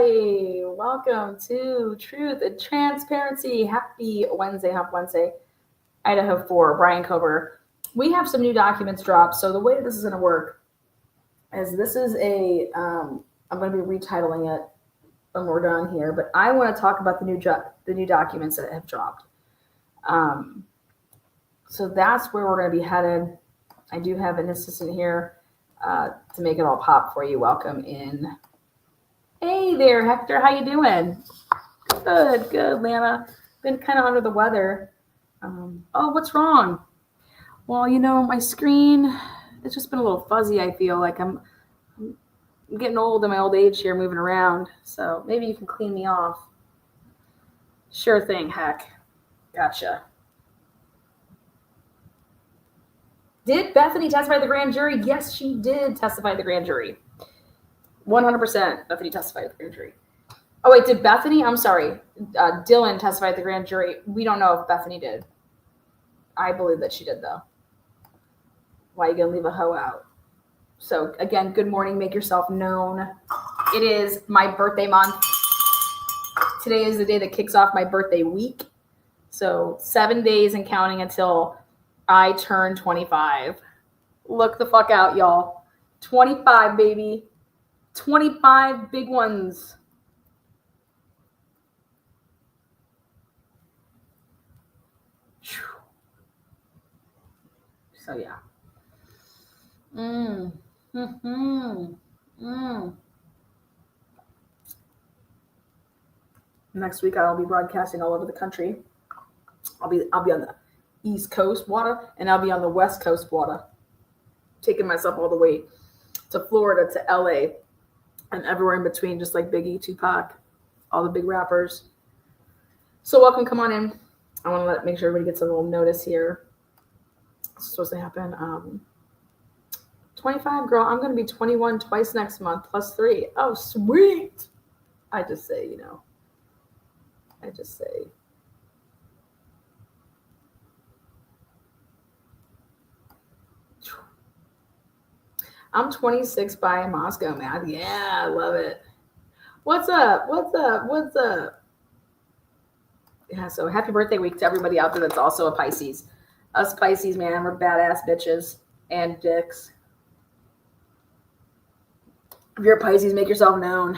everybody. Welcome to Truth and Transparency. Happy Wednesday, Idaho4, Brian Cover. We have some new documents dropped. So the way this is going to work is this is I'm going to be retitling it when we're done here, but I want to talk about the new documents that have dropped. So that's where we're going to be headed. I do have an assistant here to make it all pop for you. Welcome in. Hey there, Hector. How you doing? Good, Lana. Been kind of under the weather. Oh, what's wrong? Well, my screen, it's just been a little fuzzy. I feel like I'm getting old in my old age here, moving around. So maybe you can clean me off. Sure thing, Heck. Gotcha. Did Bethany testify at the grand jury? Yes, she did testify at the grand jury. 100% Bethany testified at the grand jury. Oh, wait, did Bethany? I'm sorry. Dylan testified at the grand jury. We don't know if Bethany did. I believe that she did, though. Why are you going to leave a hoe out? So, again, good morning. Make yourself known. It is my birthday month. Today is the day that kicks off my birthday week. So, 7 days and counting until I turn 25. Look the fuck out, y'all. 25, baby. 25 big ones. So yeah. Next week I'll be broadcasting all over the country. I'll be on the East Coast water, and I'll be on the West Coast water. Taking myself all the way to Florida, to LA, and everywhere in between, just like Biggie, Tupac, all the big rappers. So welcome, come on in. I want to make sure everybody gets a little notice here. It's supposed to happen. 25, girl. I'm going to be 21 twice next month, plus 3. Oh, sweet. I just say. I'm 26 by Moscow, man. Yeah, I love it. What's up? Yeah, so happy birthday week to everybody out there that's also a Pisces. Us Pisces, man, we're badass bitches and dicks. If you're a Pisces, make yourself known.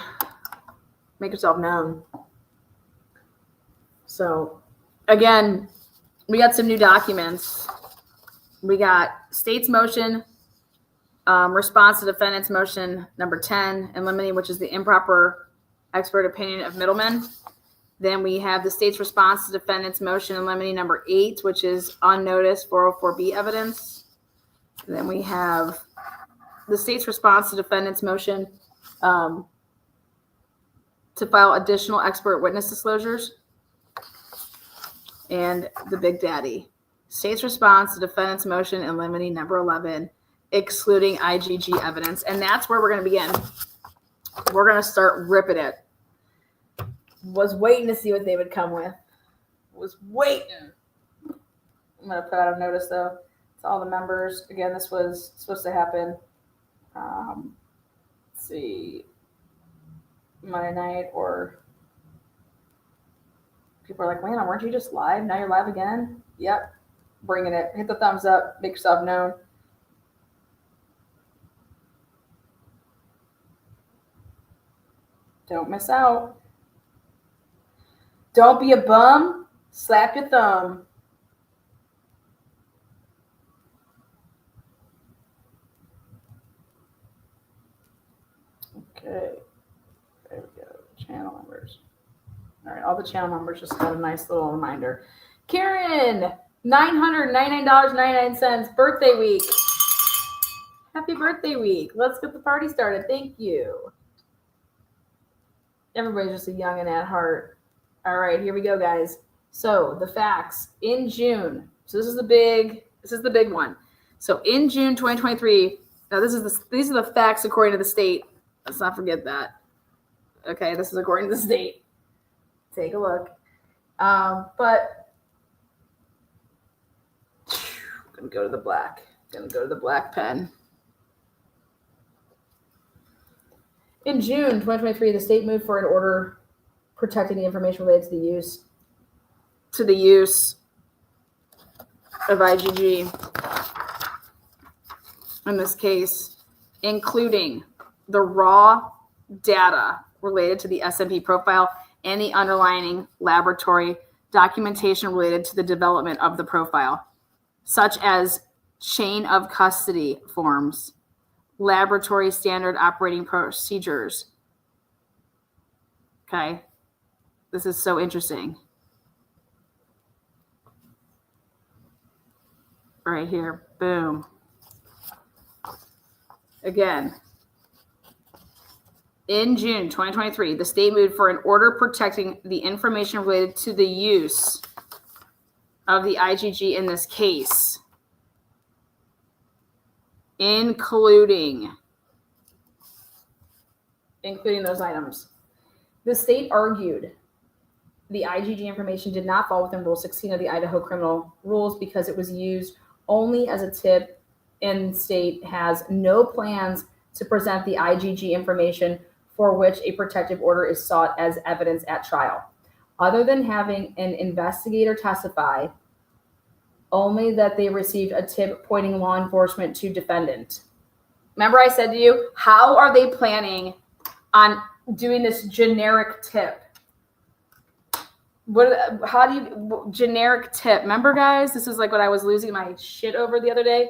So, again, we got some new documents. We got state's motion, response to defendant's motion number 10, in limine, which is the improper expert opinion of middlemen. Then we have the state's response to defendant's motion in limine number 8, which is unnoticed 404B evidence. And then we have the state's response to defendant's motion to file additional expert witness disclosures. And the Big Daddy. State's response to defendant's motion in limine number 11, excluding IGG evidence. And that's where we're going to begin. We're going to start ripping it. Was waiting to see what they would come with. Was waiting. I'm going to put out a notice, though, to all the members. Again, this was supposed to happen, let's see, Monday night, or people are like, Lana, weren't you just live? Now you're live again? Yep. Bringing it. Hit the thumbs up. Make yourself known. Don't miss out. Don't be a bum. Slap your thumb. Okay. There we go. Channel members. All right. All the channel members just got a nice little reminder. Karen, $999.99. Birthday week. Happy birthday week. Let's get the party started. Thank you. Everybody's just a youngin' at heart. All right, here we go, guys. So the facts in June. So this is the big one. So in June 2023, now these are the facts according to the state. Let's not forget that. Okay, this is according to the state. Take a look. But I'm gonna go to the black pen. In June 2023, the state moved for an order protecting the information related to the use of IgG in this case, including the raw data related to the SMP profile and the underlying laboratory documentation related to the development of the profile, such as chain of custody forms, laboratory standard operating procedures. Okay, this is so interesting. Right here, boom. Again, in June 2023, the state moved for an order protecting the information related to the use of the IgG in this case, including those items. The state argued the IgG information did not fall within Rule 16 of the Idaho criminal rules because it was used only as a tip, and the state has no plans to present the IgG information for which a protective order is sought as evidence at trial, other than having an investigator testify only that they received a tip pointing law enforcement to defendant. Remember I said to you, how are they planning on doing this generic tip? Generic tip? Remember, guys, this is like what I was losing my shit over the other day.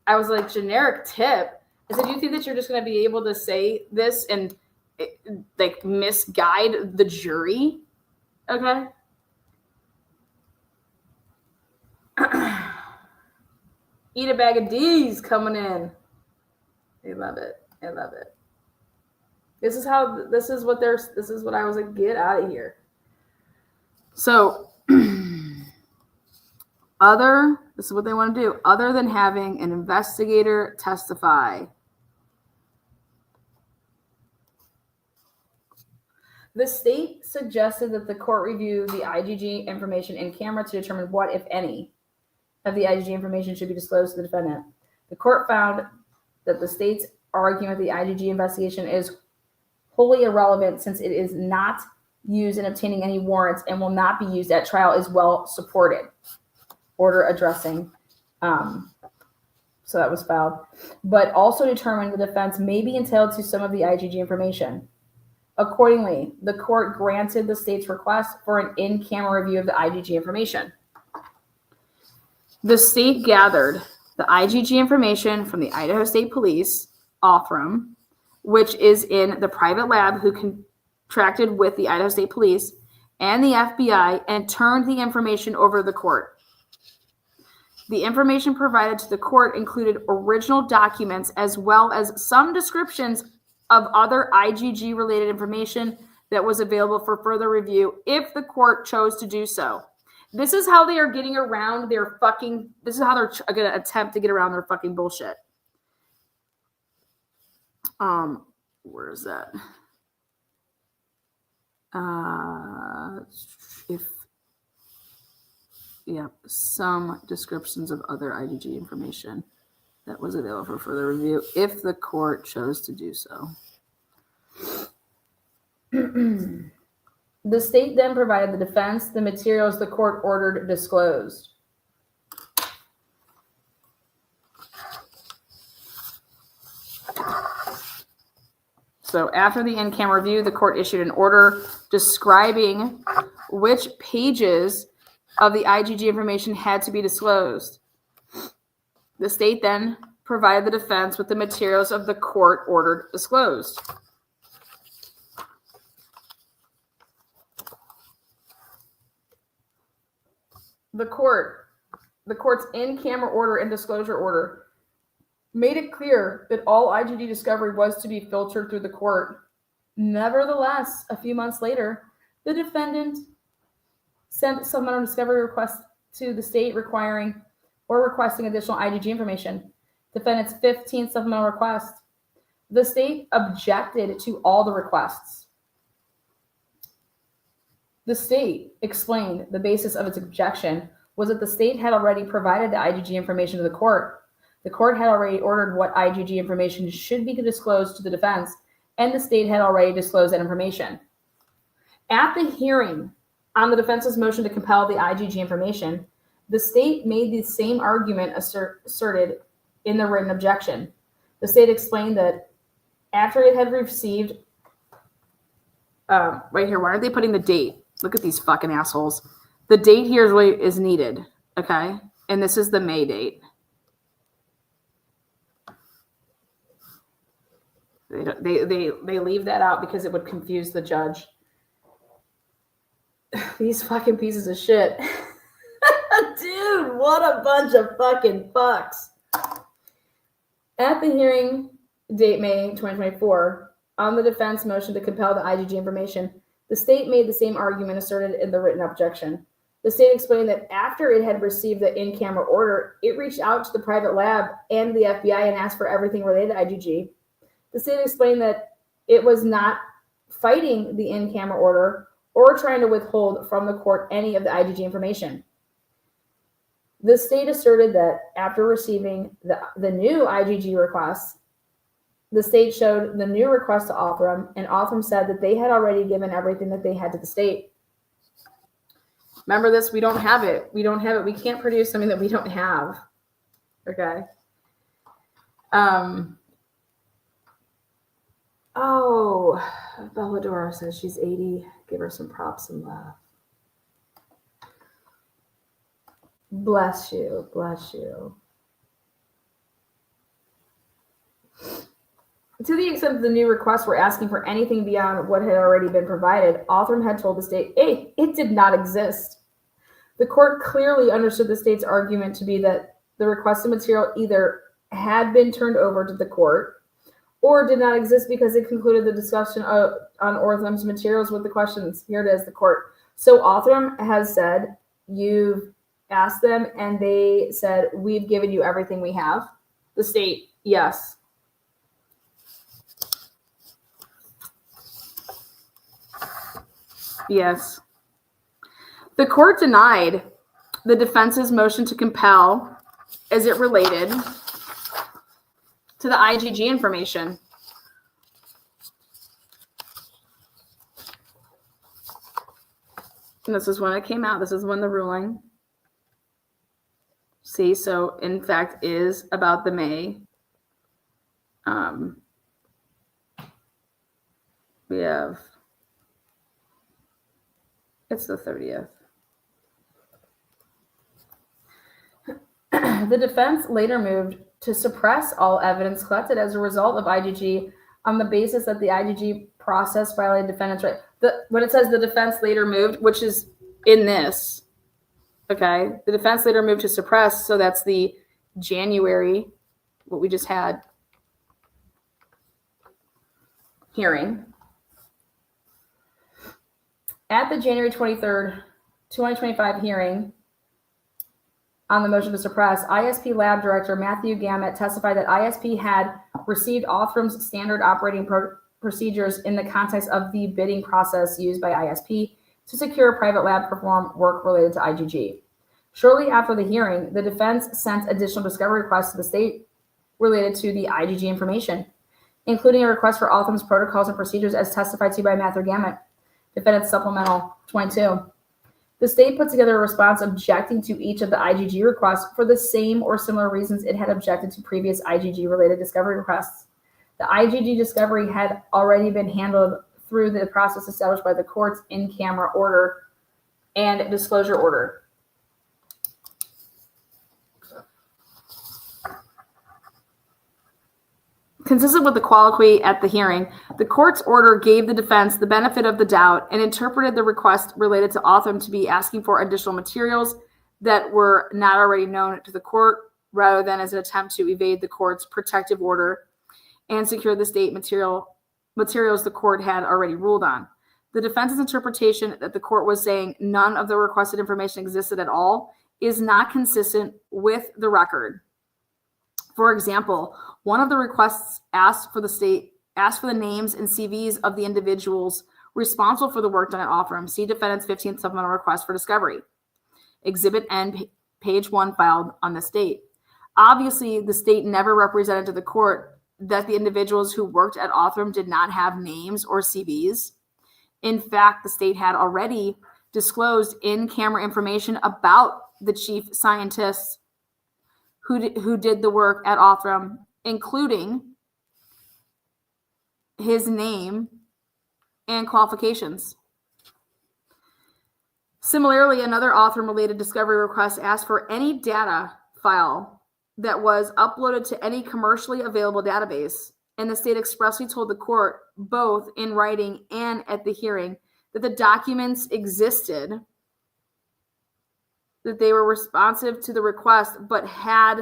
I was like, generic tip? I said, do you think that you're just going to be able to say this and like misguide the jury? Okay. Eat a bag of D's coming in. I love it. I love it. This is what I was like, get out of here. So this is what they want to do, other than having an investigator testify. The state suggested that the court review the IgG information in camera to determine what, if any, of the IgG information should be disclosed to the defendant. The court found that the state's argument the IgG investigation is wholly irrelevant since it is not used in obtaining any warrants and will not be used at trial is well supported. Order addressing. So that was filed. But also determined the defense may be entitled to some of the IgG information. Accordingly, the court granted the state's request for an in-camera review of the IgG information. The state gathered the IgG information from the Idaho State Police, Othram, which is in the private lab who contracted with the Idaho State Police, and the FBI, and turned the information over to the court. The information provided to the court included original documents as well as some descriptions of other IgG-related information that was available for further review if the court chose to do so. This is how they are getting around their fucking, this is how they're going to attempt to get around their fucking bullshit. Where is that? Some descriptions of other IgG information that was available for further review if the court chose to do so. The state then provided the defense the materials the court ordered disclosed. So after the in-camera review, the court issued an order describing which pages of the IgG information had to be disclosed. The state then provided the defense with the materials of the court ordered disclosed. The court's in-camera order and disclosure order made it clear that all IgG discovery was to be filtered through the court. Nevertheless, a few months later, the defendant sent supplemental discovery request to the state requiring or requesting additional IgG information. Defendant's 15th supplemental request. The state objected to all the requests. The state explained the basis of its objection was that the state had already provided the IgG information to the court. The court had already ordered what IgG information should be disclosed to the defense, and the state had already disclosed that information. At the hearing on the defense's motion to compel the IGG information, the state made the same argument asserted in the written objection. The state explained that after it had received, right here, why aren't they putting the date? Look at these fucking assholes. The date here is what is needed, okay? And this is the May date. They leave that out because it would confuse the judge. These fucking pieces of shit. Dude, what a bunch of fucking fucks. At the hearing, date May 2024, on the defense motion to compel the IGG information, the state made the same argument asserted in the written objection. The state explained that after it had received the in-camera order, it reached out to the private lab and the FBI and asked for everything related to IGG. The state explained that it was not fighting the in-camera order or trying to withhold from the court any of the IGG information. The state asserted that after receiving the new IGG requests, the state showed the new request to Othram, and Othram said that they had already given everything that they had to the state. Remember this? We don't have it. We don't have it. We can't produce something that we don't have. Okay. Oh, Belladora says she's 80. Give her some props and love. Bless you. Bless you. To the extent that the new requests were asking for anything beyond what had already been provided, Othram had told the state, hey, it did not exist. The court clearly understood the state's argument to be that the requested material either had been turned over to the court or did not exist because it concluded the discussion on Othram's materials with the questions. Here it is, the court. So Othram has said, you've asked them, and they said, we've given you everything we have. The state, yes. Yes. The court denied the defense's motion to compel as it related to the IGG information. And this is when it came out. This is when the ruling. See, so in fact is about the May. We have, it's the 30th. The defense later moved to suppress all evidence collected as a result of IGG on the basis that the IGG process violated defendant's right. When it says the defense later moved, which is in this, okay, the defense later moved to suppress, so that's the January, what we just had, hearing. At the January 23rd, 2025 hearing on the motion to suppress, ISP Lab Director Matthew Gamet testified that ISP had received Othram's standard operating procedures in the context of the bidding process used by ISP to secure a private lab perform work related to IGG. Shortly after the hearing, the defense sent additional discovery requests to the state related to the IGG information, including a request for Othram's protocols and procedures as testified to by Matthew Gamet. Defendant's supplemental 22. The state put together a response objecting to each of the IGG requests for the same or similar reasons it had objected to previous IGG-related discovery requests. The IGG discovery had already been handled through the process established by the court's in-camera order and disclosure order. Consistent with the colloquy at the hearing, the court's order gave the defense the benefit of the doubt and interpreted the request related to Othram to be asking for additional materials that were not already known to the court, rather than as an attempt to evade the court's protective order and secure the state materials the court had already ruled on. The defense's interpretation that the court was saying none of the requested information existed at all is not consistent with the record. For example, one of the requests asked for the names and CVs of the individuals responsible for the work done at Othram. See defendant's 15th supplemental request for discovery. Exhibit N, page 1, filed on this date. Obviously, the state never represented to the court that the individuals who worked at Othram did not have names or CVs. In fact, the state had already disclosed in-camera information about the chief scientists who did the work at Othram, including his name and qualifications. Similarly, another Othram-related discovery request asked for any data file that was uploaded to any commercially available database, and the state expressly told the court, both in writing and at the hearing, that the documents existed, that they were responsive to the request, but had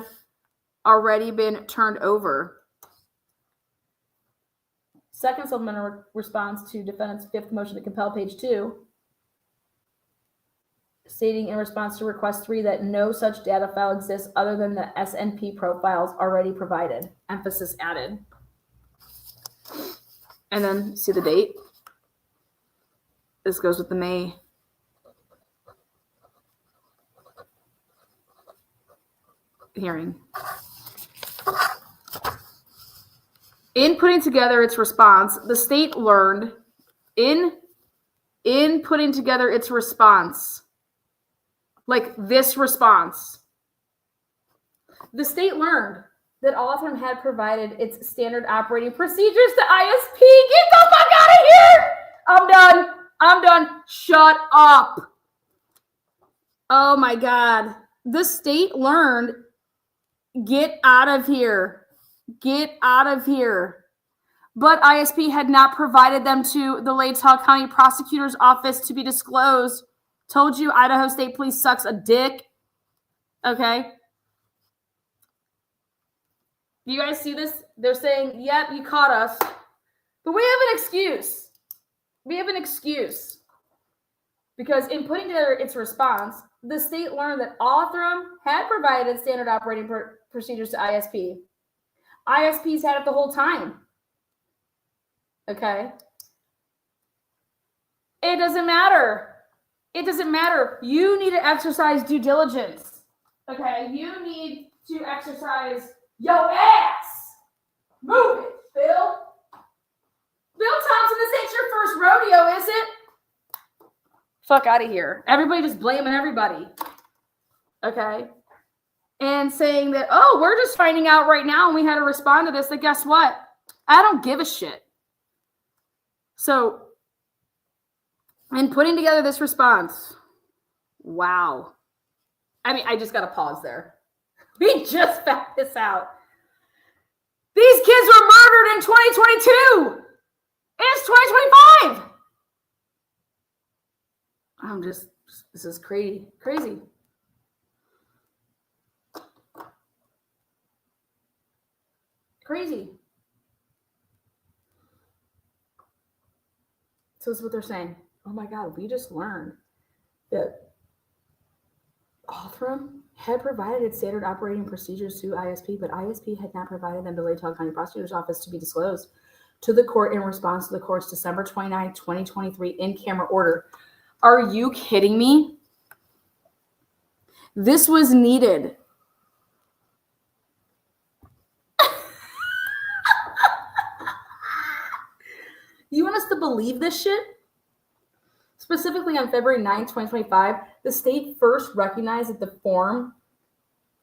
already been turned over. Second supplemental response to defendant's fifth motion to compel, page 2, stating in response to request 3 that no such data file exists other than the SNP profiles already provided. Emphasis added. And then see the date. This goes with the May hearing. In putting together its response, the state learned in putting together its response, like this response, the state learned that Othram had provided its standard operating procedures to ISP. Get the fuck out of here! I'm done. Shut up. Oh my God. The state learned, get out of here. Get out of here. But ISP had not provided them to the Latah County Prosecutor's Office to be disclosed. Told you Idaho State Police sucks a dick. Okay. Do you guys see this? They're saying, yep, you caught us. But we have an excuse. We have an excuse. Because in putting together its response, the state learned that Othram had provided standard operating procedures to ISP. ISP's had it the whole time. Okay? It doesn't matter. It doesn't matter. You need to exercise due diligence. Okay? You need to exercise your ass. Move it, Bill. Bill Thompson, this ain't your first rodeo, is it? Fuck out of here. Everybody just blaming everybody. Okay? And saying that, oh, we're just finding out right now and we had to respond to this. That guess what? I don't give a shit. So, in putting together this response, wow. I mean, I just got to pause there. We just found this out. These kids were murdered in 2022. It's 2025. This is crazy. Crazy. Crazy. So this is what they're saying. Oh my God, we just learned that Othram had provided its standard operating procedures to ISP, but ISP had not provided them to Latah County Prosecutor's Office to be disclosed to the court in response to the court's December 29, 2023 in-camera order. Are you kidding me? This was needed. You want us to believe this shit? Specifically on February 9, 2025, the state first recognized that the form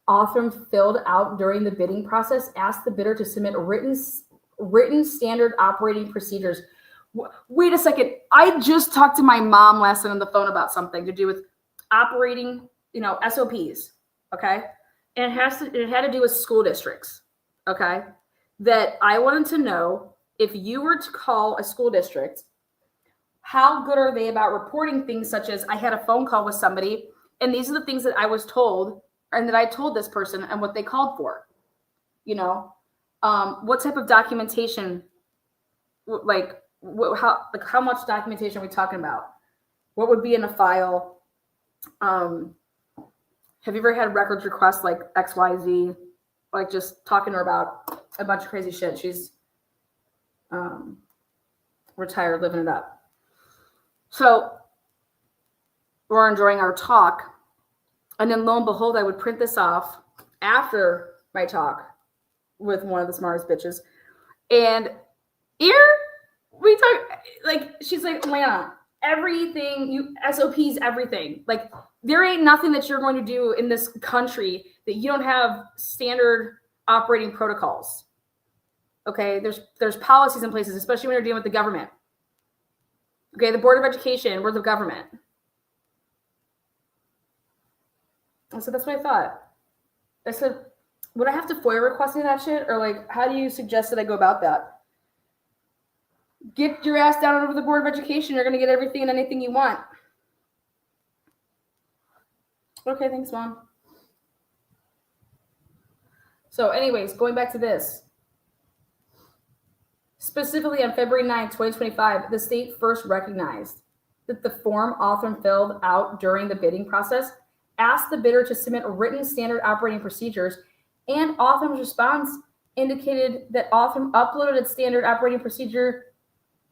Othram filled out during the bidding process asked the bidder to submit written standard operating procedures. Wait a second. I just talked to my mom last night on the phone about something to do with operating, SOPs. Okay. And it had to do with school districts. Okay. That I wanted to know, if you were to call a school district, how good are they about reporting things such as, I had a phone call with somebody and these are the things that I was told and that I told this person and what they called for. What type of documentation, how much documentation are we talking about? What would be in a file? Have you ever had records requests like XYZ? Like just talking to her about a bunch of crazy shit. She's retired, living it up. So we're enjoying our talk. And then lo and behold, I would print this off after my talk with one of the smartest bitches. And here we talk, like, she's like, Lana, everything, you SOPs, everything. Like, there ain't nothing that you're going to do in this country that you don't have standard operating protocols. Okay, there's policies in places, especially when you're dealing with the government. Okay, the Board of Education, Board of Government. So that's what I thought. I said, would I have to FOIA request any of that shit? Or like, how do you suggest that I go about that? Get your ass down over the Board of Education. You're going to get everything and anything you want. Okay, thanks, Mom. So anyways, going back to this. Specifically on February 9, 2025, the state first recognized that the form Othram filled out during the bidding process asked the bidder to submit written standard operating procedures, and Othram's response indicated that Othram uploaded its standard operating procedure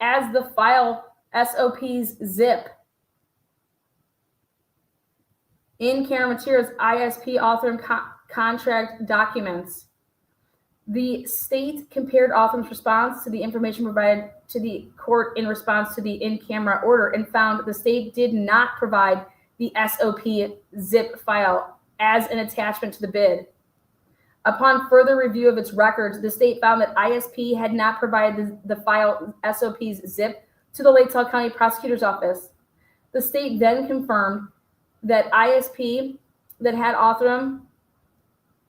as the file SOP's zip. In-camera materials, ISP Othram contract documents. The state compared Othram's response to the information provided to the court in response to the in-camera order and found the state did not provide the SOP zip file as an attachment to the bid. Upon further review of its records, the state found that ISP had not provided the file SOP's zip to the Latah County Prosecutor's Office. The state then confirmed that ISP that had Othram,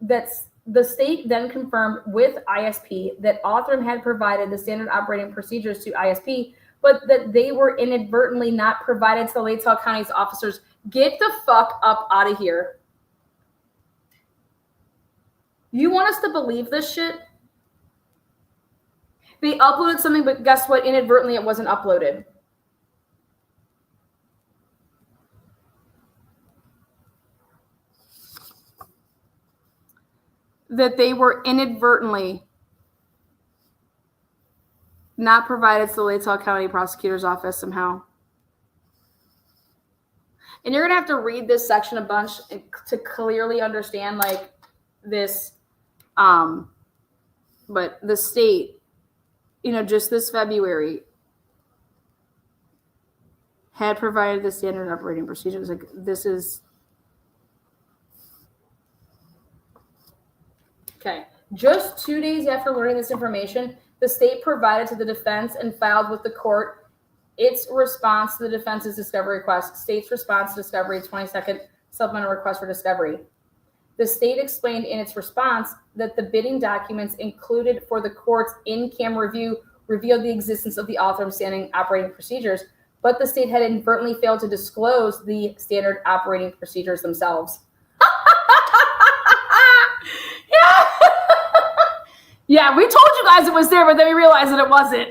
the state then confirmed with ISP that Othram had provided the standard operating procedures to ISP, but that they were inadvertently not provided to the Latah County's officers. Get the fuck up out of here. You want us to believe this shit? They uploaded something, but guess what? Inadvertently, it wasn't uploaded. That they were inadvertently not provided to the Latah County Prosecutor's Office somehow. And you're going to have to read this section a bunch to clearly understand, like, this, but the state, just this February had provided the standard operating procedures. Like, this is, okay. Just 2 days after learning this information, the state provided to the defense and filed with the court its response to the defense's discovery request. State's response to discovery, 22nd supplemental request for discovery. The state explained in its response that the bidding documents included for the court's in-camera review revealed the existence of the Othram standing operating procedures, but the state had inadvertently failed to disclose the standard operating procedures themselves. Yeah, we told you guys it was there, but then we realized that it wasn't.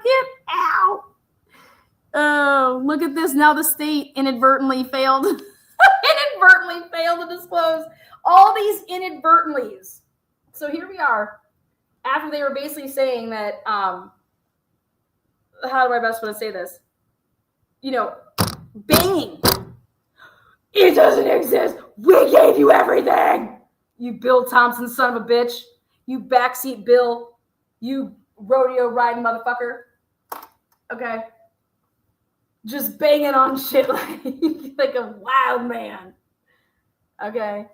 Get out. Oh, look at this. Now the state inadvertently failed. Inadvertently failed to disclose all these inadvertentlies. So here we are. After they were basically saying that, how do I best want to say this? Banging. It doesn't exist. We gave you everything. You Bill Thompson son of a bitch. You backseat Bill. You rodeo riding motherfucker. Okay. Just banging on shit like a wild man. Okay.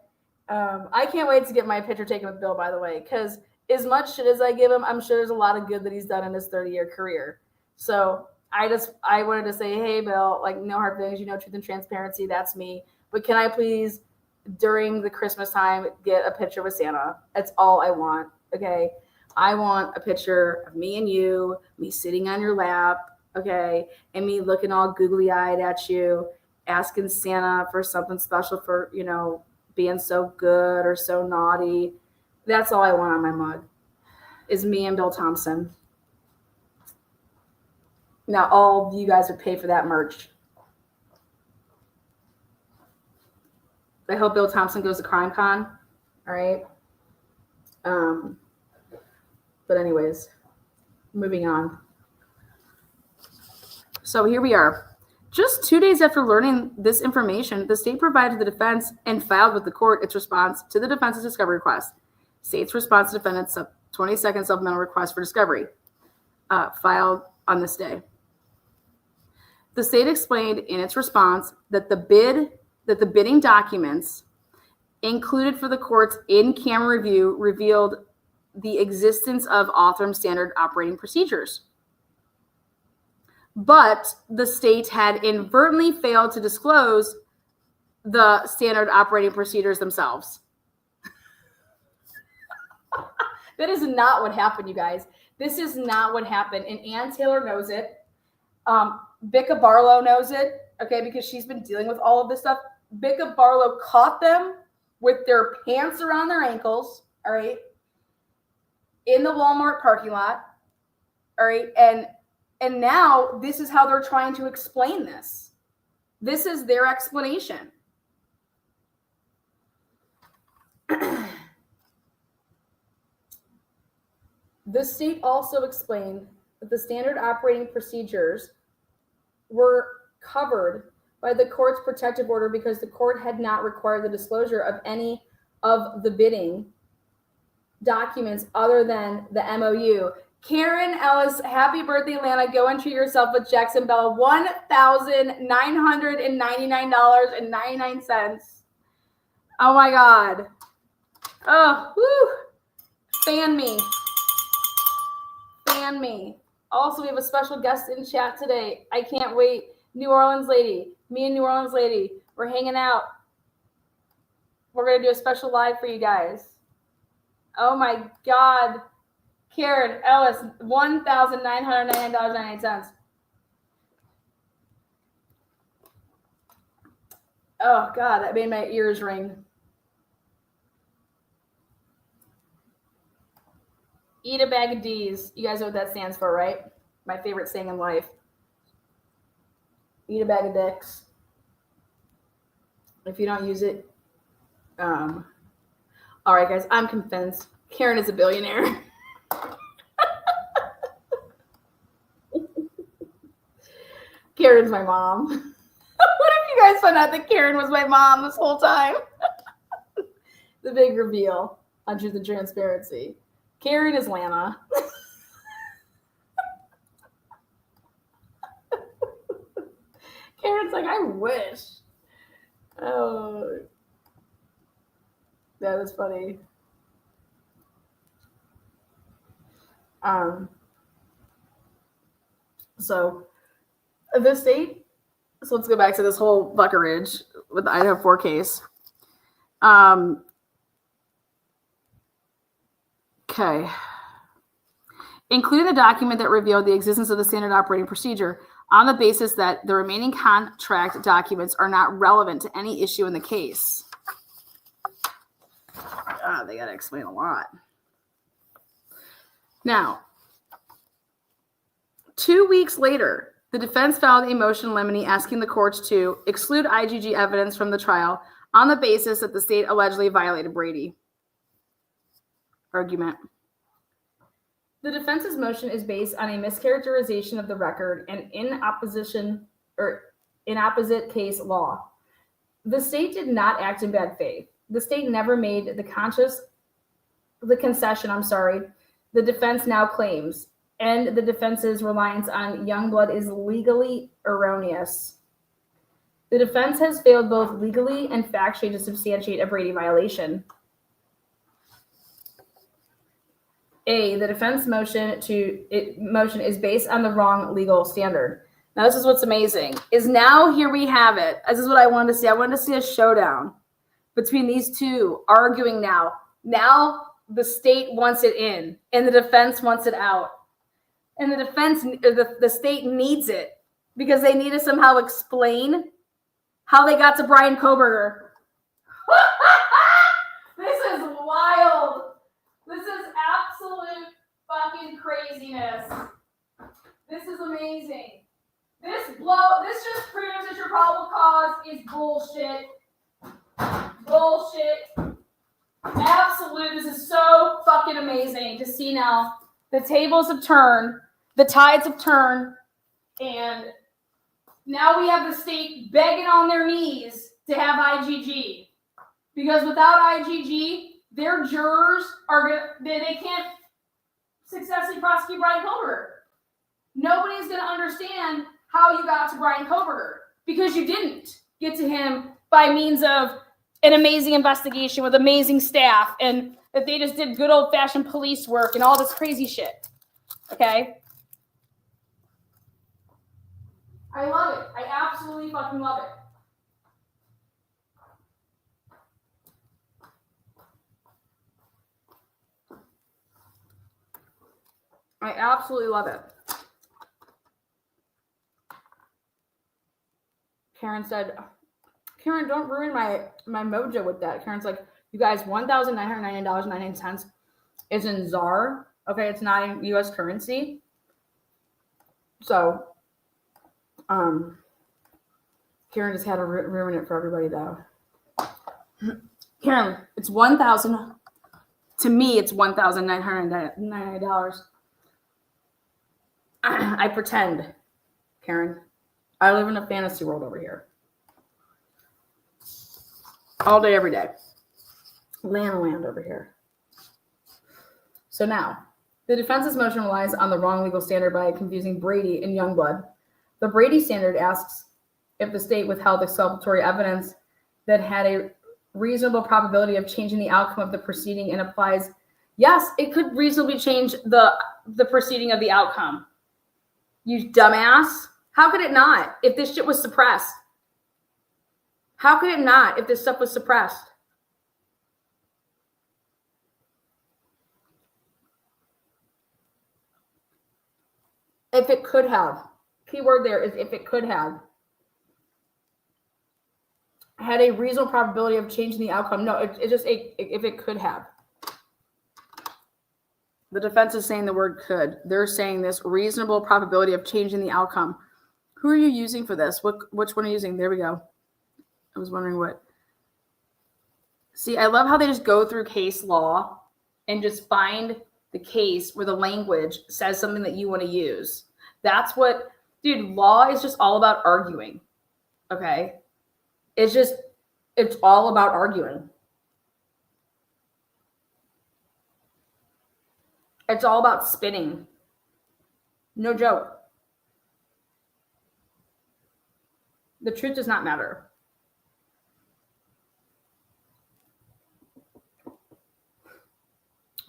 I can't wait to get my picture taken with Bill, by the way, because as much shit as I give him, I'm sure there's a lot of good that he's done in his 30-year career. So I wanted to say, hey, Bill, like, no hard feelings, truth and transparency, that's me. But can I please, during the Christmas time, get a picture with Santa? That's all I want, okay? I want a picture of me and you, me sitting on your lap, okay, and me looking all googly-eyed at you, asking Santa for something special for, being so good or so naughty. That's all I want on my mug, is me and Bill Thompson. Now, all of you guys would pay for that merch. I hope Bill Thompson goes to Crime Con, all right? But anyways, moving on. So here we are. Just 2 days after learning this information, the state provided the defense and filed with the court its response to the defense's discovery request. State's response to defendant's 22nd supplemental request for discovery, filed on this day. The state explained in its response that the bidding documents included for the court's in-camera review revealed the existence of Othram standard operating procedures. But the state had inadvertently failed to disclose the standard operating procedures themselves. That is not what happened, you guys. This is not what happened. And Ann Taylor knows it. Becca Barlow knows it, okay, because she's been dealing with all of this stuff. Becca Barlow caught them with their pants around their ankles, all right, in the Walmart parking lot, all right, and now this is how they're trying to explain this. This is their explanation. The state also explained that the standard operating procedures were covered by the court's protective order because the court had not required the disclosure of any of the bidding documents other than the MOU. Karen Ellis, happy birthday, Atlanta. Go and treat yourself with Jackson Bell. $1,999.99. Oh my God. Oh, woo. Fan me. Fan me. Also, we have a special guest in chat today. I can't wait. New Orleans lady. Me and New Orleans lady. We're hanging out. We're going to do a special live for you guys. Oh my God. Karen Ellis, $1,999.98. Oh God, that made my ears ring. Eat a bag of D's. You guys know what that stands for, right? My favorite saying in life. Eat a bag of dicks. If you don't use it, all right, guys, I'm convinced Karen is a billionaire. Karen's my mom. What if you guys found out that Karen was my mom this whole time? The big reveal on Truth and Transparency. Karen is Lana. Karen's like, I wish. Oh, that was funny. So the state. So let's go back to this whole buckerage with the Idaho4 case. Okay. Including the document that revealed the existence of the standard operating procedure on the basis that the remaining contract documents are not relevant to any issue in the case. God, they got to explain a lot. Now, 2 weeks later, the defense filed a motion limine asking the courts to exclude IGG evidence from the trial on the basis that the state allegedly violated Brady. Argument. The defense's motion is based on a mischaracterization of the record and in opposite case law. The state did not act in bad faith. The state never made the concession, the defense now claims, and the defense's reliance on Youngblood is legally erroneous. The defense has failed both legally and factually to substantiate a Brady violation. A, the defense motion is based on the wrong legal standard. Now, this is what's amazing, is now here we have it. This is what I wanted to see. I wanted to see a showdown between these two arguing now. Now the state wants it in, and the defense wants it out. And the state needs it because they need to somehow explain how they got to Brian Koberger. This is wild. This is absolute fucking craziness. This is amazing. This just proves that your probable cause is bullshit. Bullshit. Absolute. This is so fucking amazing to see now. The tables have turned. The tides have turned. And now we have the state begging on their knees to have IGG. Because without IGG, their jurors are they can't successfully prosecute Brian Koberger. Nobody's going to understand how you got to Brian Koberger because you didn't get to him by means of an amazing investigation with amazing staff and that they just did good old-fashioned police work and all this crazy shit. Okay? I love it. I absolutely fucking love it. I absolutely love it. Karen said, Karen, don't ruin my mojo with that. Karen's like, you guys, $1,990.99 is in ZAR. Okay, it's not in U.S. currency. So, Karen just had to ruin it for everybody, though. Karen, it's $1,000. To me, it's $1,990. I pretend, Karen. I live in a fantasy world over here. All day, every day. Land over here. So now, the defense's motion relies on the wrong legal standard by confusing Brady and Youngblood. The Brady standard asks if the state withheld exculpatory evidence that had a reasonable probability of changing the outcome of the proceeding and applies, yes, it could reasonably change the proceeding of the outcome. You dumbass. How could it not if this shit was suppressed? How could it not if this stuff was suppressed? If it could have. Key word there is if it could have. Had a reasonable probability of changing the outcome. No, it just if it could have. The defense is saying the word could. They're saying this reasonable probability of changing the outcome. Who are you using for this? Which one are you using? There we go. I was wondering what. See, I love how they just go through case law and just find the case where the language says something that you want to use. That's what, dude, law is just all about arguing. Okay? It's all about arguing. It's all about spinning. No joke. The truth does not matter.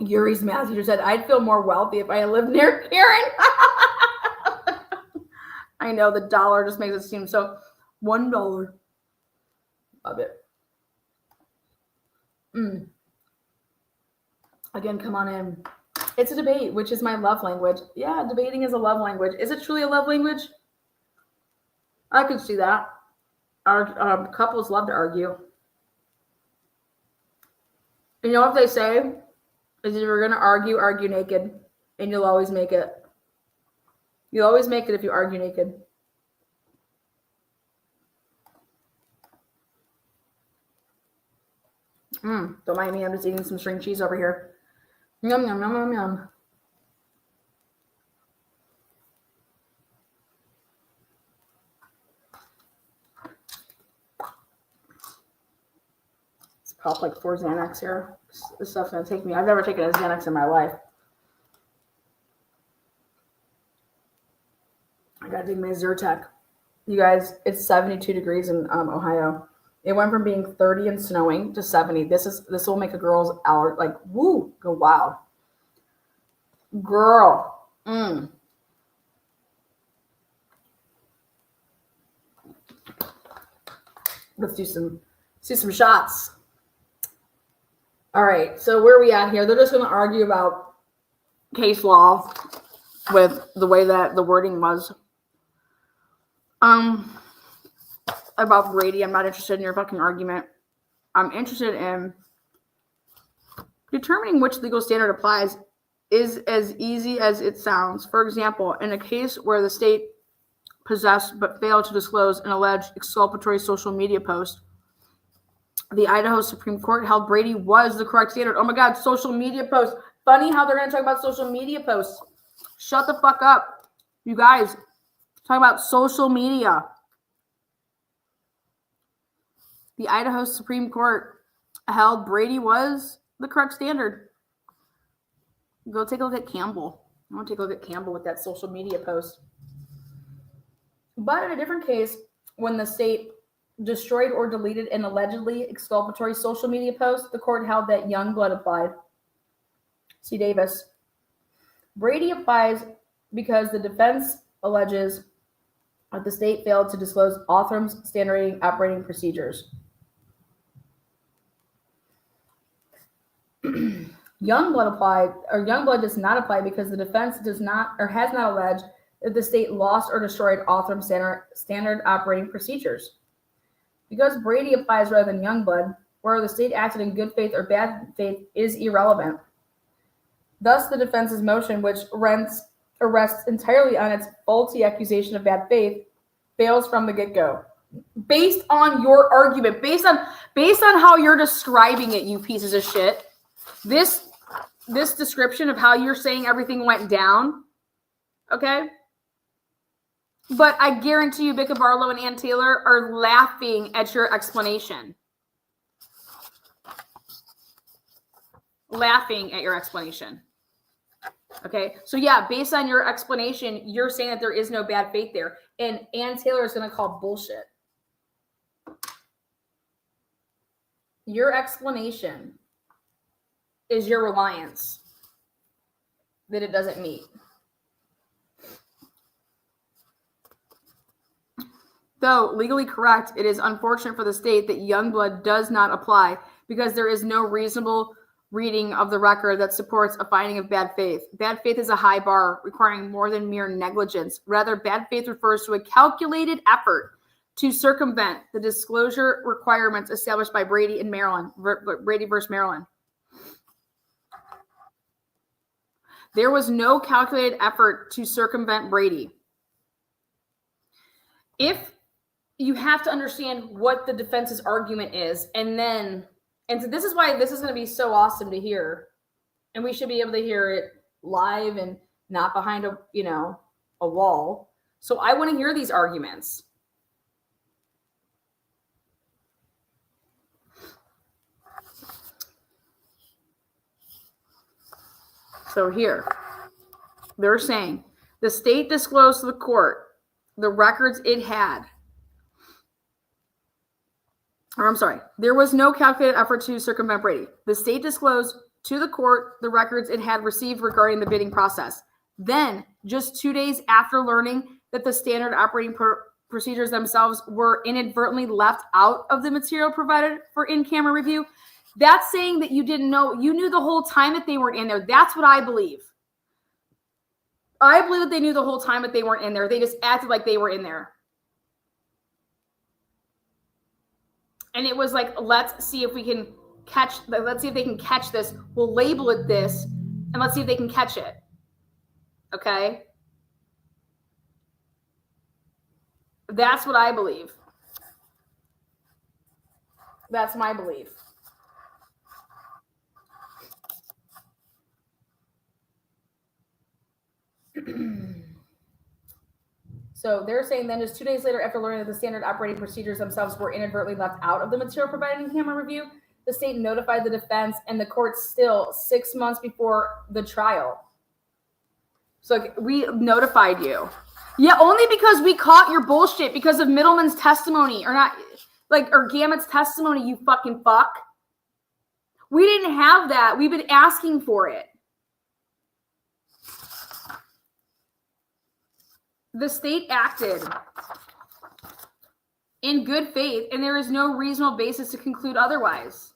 Yuri's math teacher said, I'd feel more wealthy if I lived near Karen. I know the dollar just makes it seem so. $1. Love it. Again, come on in. It's a debate, which is my love language. Yeah, debating is a love language. Is it truly a love language? I could see that. Our couples love to argue. You know what they say? Is if you're going to argue naked, and you'll always make it. You'll always make it if you argue naked. Don't mind me. I'm just eating some string cheese over here. Yum, yum, yum, yum, yum. Let's pop like 4 Xanax here. This stuff's going to take me. I've never taken a Xanax in my life. I got to take my Zyrtec. You guys, it's 72 degrees in Ohio. It went from being 30 and snowing to 70. This will make a girl's hour like woo go wild. Girl. Let's do some shots. All right, so where are we at here? They're just going to argue about case law with the way that the wording was. About Brady, I'm not interested in your fucking argument. I'm interested in determining which legal standard applies is as easy as it sounds. For example, in a case where the state possessed but failed to disclose an alleged exculpatory social media post, the Idaho Supreme Court held Brady was the correct standard. Oh my God, social media posts. Funny how they're going to talk about social media posts. Shut the fuck up. You guys, talk about social media. The Idaho Supreme Court held Brady was the correct standard. Go take a look at Campbell. I want to take a look at Campbell with that social media post. But in a different case, when the state destroyed or deleted an allegedly exculpatory social media post, the court held that Youngblood applied. C. Davis. Brady applies because the defense alleges that the state failed to disclose Othram's standard operating procedures. Youngblood does not apply because the defense does not or has not alleged that the state lost or destroyed Othram's standard operating procedures. Because Brady applies rather than Youngblood, whether the state acted in good faith or bad faith is irrelevant. Thus, the defense's motion, which rests entirely on its faulty accusation of bad faith, fails from the get-go. Based on your argument, based on how you're describing it, you pieces of shit, this description of how you're saying everything went down, okay? But I guarantee you, Becca Barlow and Ann Taylor are laughing at your explanation. Laughing at your explanation. Okay, so yeah, based on your explanation, you're saying that there is no bad faith there. And Ann Taylor is going to call bullshit. Your explanation is your reliance that it doesn't meet. Though legally correct, it is unfortunate for the state that Youngblood does not apply because there is no reasonable reading of the record that supports a finding of bad faith. Bad faith is a high bar requiring more than mere negligence. Rather, bad faith refers to a calculated effort to circumvent the disclosure requirements established by Brady in Maryland, Brady versus Maryland. There was no calculated effort to circumvent Brady. If you have to understand what the defense's argument is, and so this is why this is going to be so awesome to hear, and we should be able to hear it live and not behind a wall. So I want to hear these arguments. So here, they're saying the state disclosed to the court the records it had. There was no calculated effort to circumvent Brady. The state disclosed to the court the records it had received regarding the bidding process. Then, just 2 days after learning that the standard operating procedures themselves were inadvertently left out of the material provided for in-camera review, that's saying that you didn't know. You knew the whole time that they weren't in there. That's what I believe. I believe that they knew the whole time that they weren't in there. They just acted like they were in there. And it was like, let's see if they can catch this. We'll label it this, and let's see if they can catch it. Okay? That's what I believe. That's my belief. So they're saying then just 2 days later, after learning that the standard operating procedures themselves were inadvertently left out of the material provided in camera review, the state notified the defense and the court still 6 months before the trial. So we notified you. Yeah, only because we caught your bullshit because of Middleman's testimony or Gamut's testimony, you fucking fuck. We didn't have that. We've been asking for it. The state acted in good faith, and there is no reasonable basis to conclude otherwise.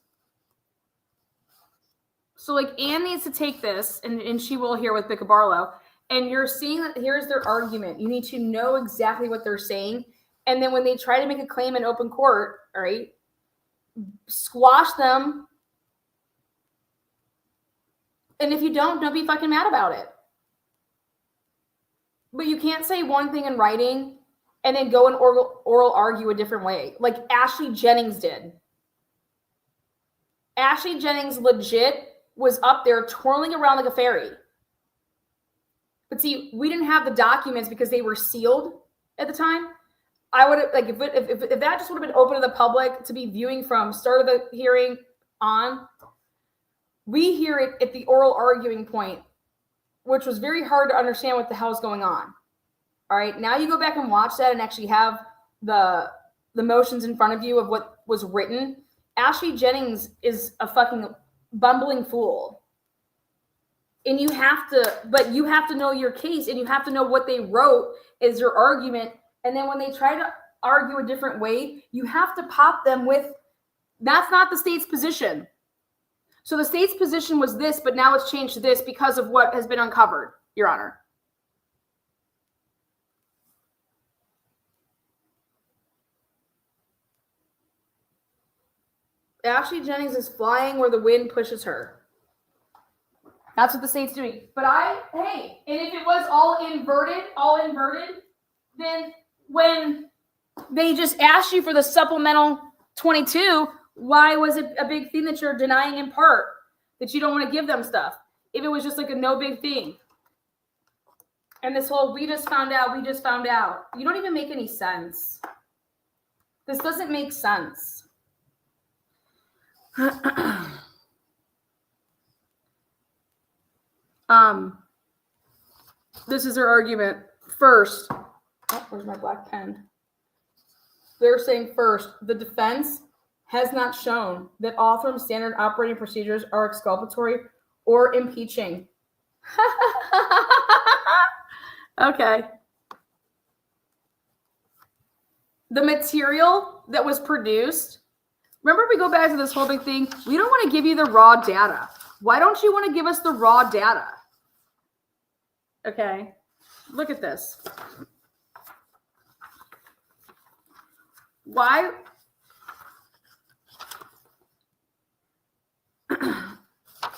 So, Anne needs to take this, and she will here with Becca Barlow, and you're seeing that here's their argument. You need to know exactly what they're saying, and then when they try to make a claim in open court, all right, squash them, and if you don't be fucking mad about it. But you can't say one thing in writing and then go and oral argue a different way, like Ashley Jennings did. Ashley Jennings legit was up there twirling around like a fairy. But see, we didn't have the documents because they were sealed at the time. I would have, if that just would have been open to the public to be viewing from start of the hearing on, we hear it at the oral arguing point. which was very hard to understand what the hell's going on. All right, now you go back and watch that and actually have the motions in front of you of what was written. Ashley Jennings is a fucking bumbling fool. And you have to know your case, and you have to know what they wrote is your argument. And then when they try to argue a different way, you have to pop them with, that's not the state's position. So the state's position was this, but now it's changed to this because of what has been uncovered, Your Honor. Ashley Jennings is flying where the wind pushes her. That's what the state's doing. But and if it was all inverted, then when they just asked you for the supplemental 22, why was it a big thing that you're denying in part? That you don't want to give them stuff? If it was just like a no big thing. And this whole, we just found out. You don't even make any sense. This doesn't make sense. This is their argument. First, where's my black pen? They're saying first, the defense has not shown that Othram's standard operating procedures are exculpatory or impeaching. Okay. The material that was produced, remember we go back to this whole big thing, we don't want to give you the raw data. Why don't you want to give us the raw data? Okay, look at this. Why?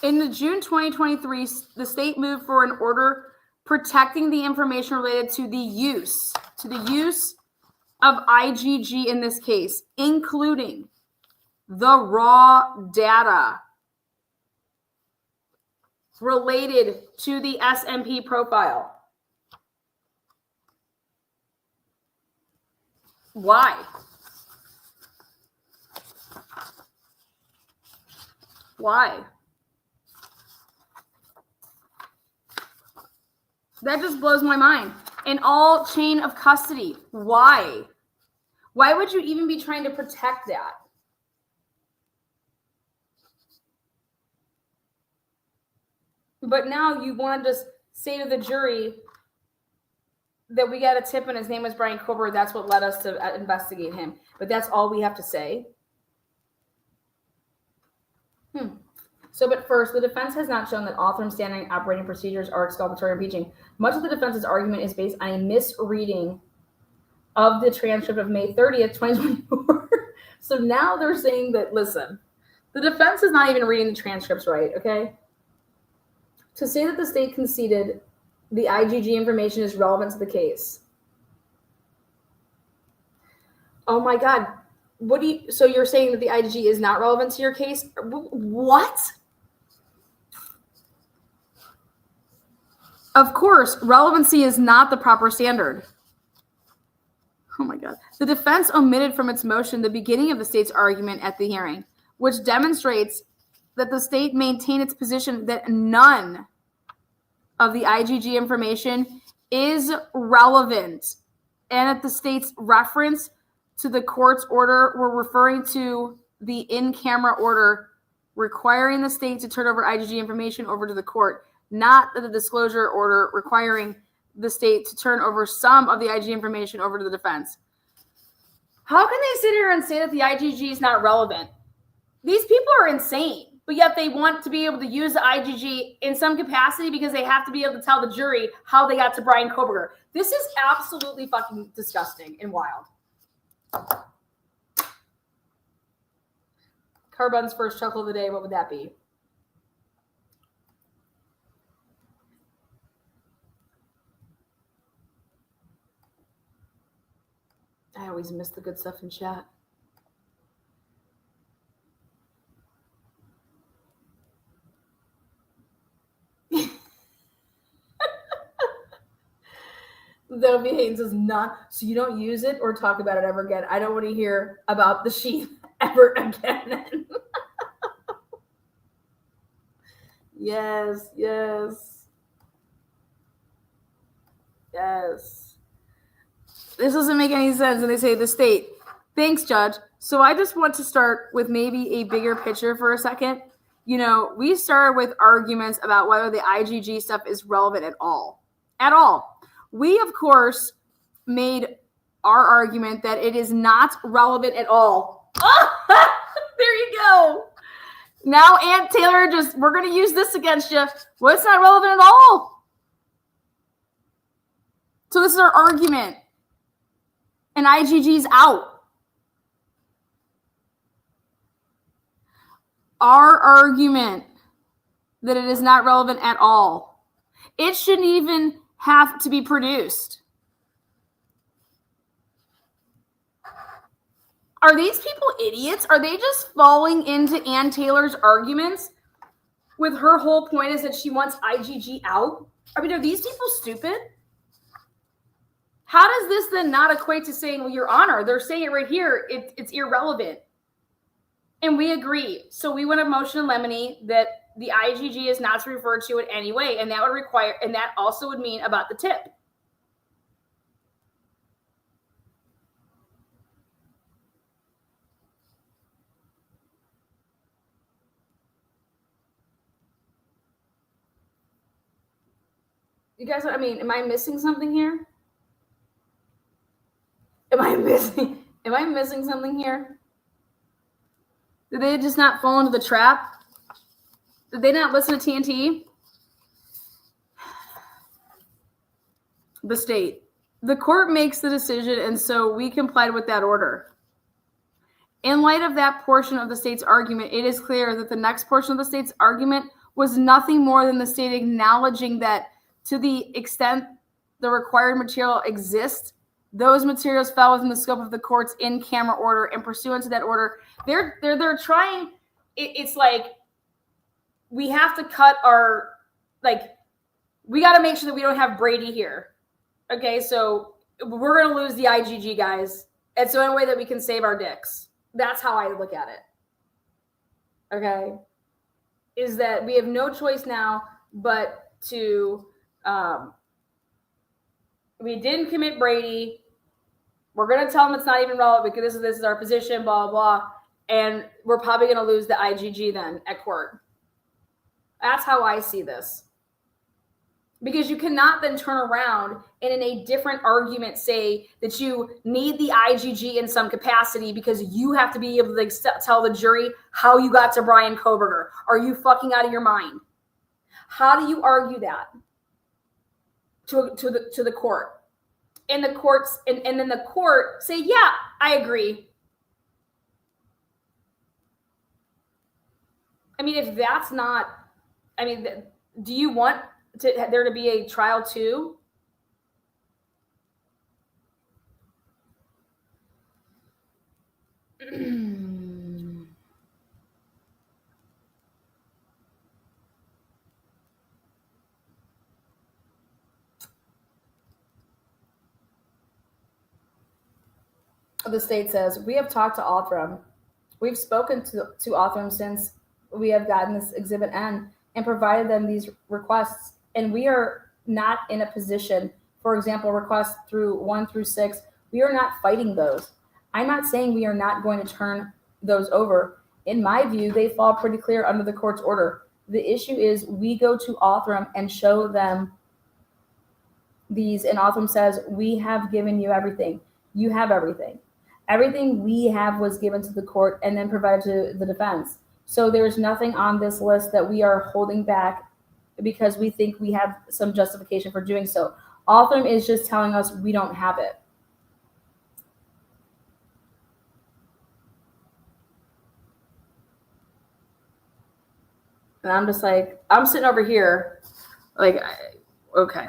In the June 2023, the state moved for an order protecting the information related to the use of IgG in this case, including the raw data related to the SMP profile. Why? That just blows my mind. In all chain of custody. Why? Why would you even be trying to protect that? But now you want to just say to the jury that we got a tip and his name was Brian Kober. That's what led us to investigate him. But that's all we have to say. So, but first, the defense has not shown that Othram's standard operating procedures are exculpatory or impeaching. Much of the defense's argument is based on a misreading of the transcript of May 30th, 2024. So now they're saying that, listen, the defense is not even reading the transcripts right, okay? To say that the state conceded the IgG information is relevant to the case. Oh my God. So you're saying that the IgG is not relevant to your case? What? Of course, relevancy is not the proper standard. Oh my God. The defense omitted from its motion the beginning of the state's argument at the hearing, which demonstrates that the state maintained its position that none of the IgG information is relevant, and that the state's reference to the court's order were referring to the in-camera order requiring the state to turn over IgG information over to the court, not the disclosure order requiring the state to turn over some of the IgG information over to the defense. How can they sit here and say that the IgG is not relevant? These people are insane, but yet they want to be able to use the IgG in some capacity because they have to be able to tell the jury how they got to Brian Koberger. This is absolutely fucking disgusting and wild. Carbon's first chuckle of the day, what would that be? I always miss the good stuff in chat. Zoe Haynes is not, so you don't use it or talk about it ever again. I don't want to hear about the sheath ever again. Yes. Yes. This doesn't make any sense. And they say the state. Thanks, Judge. So I just want to start with maybe a bigger picture for a second. You know, we started with arguments about whether the IGG stuff is relevant at all. At all. We, of course, made our argument that it is not relevant at all. There you go. Now, Aunt Taylor, we're going to use this against you. Well, it's not relevant at all. So this is our argument. And IGG's out. Our argument that it is not relevant at all. It shouldn't even have to be produced. Are these people idiots? Are they just falling into Ann Taylor's arguments with her whole point is that she wants IGG out? I mean, are these people stupid? How does this then not equate to saying, well, Your Honor, they're saying it right here, it's irrelevant. And we agree. So we want a motion in limine that the IGG is not to refer to in any way. And that would require, and that also would mean about the tip. You guys, I mean, am I missing something here? Am I missing something here? Did they just not fall into the trap? Did they not listen to TNT? The state. The court makes the decision, and so we complied with that order. In light of that portion of the state's argument, it is clear that the next portion of the state's argument was nothing more than the state acknowledging that to the extent the required material exists, those materials fell within the scope of the court's in-camera order, and pursuant to that order, they're trying. It's like we have to cut our, like, we got to make sure that we don't have Brady here. Okay, so we're gonna lose the IGG, guys. It's the only way that we can save our dicks. That's how I look at it. Okay, is that we have no choice now but to. We didn't commit Brady. We're going to tell them it's not even relevant because this is our position, blah, blah, blah. And we're probably going to lose the IGG then at court. That's how I see this. Because you cannot then turn around and in a different argument say that you need the IGG in some capacity because you have to be able to tell the jury how you got to Brian Koberger. Are you fucking out of your mind? How do you argue that to the court? And the courts and then the court say, yeah, I agree. I mean, if that's not, I mean, do you want there to be a trial too? The state says, we have talked to Othram. We've spoken to Othram since we have gotten this Exhibit N and provided them these requests. And we are not in a position, for example, requests through 1 through 6, we are not fighting those. I'm not saying we are not going to turn those over. In my view, they fall pretty clear under the court's order. The issue is we go to Othram and show them these, and Othram says, we have given you everything. You have everything. Everything we have was given to the court and then provided to the defense. So there's nothing on this list that we are holding back because we think we have some justification for doing so. Othram is just telling us we don't have it. And I'm just like, I'm sitting over here, like, okay.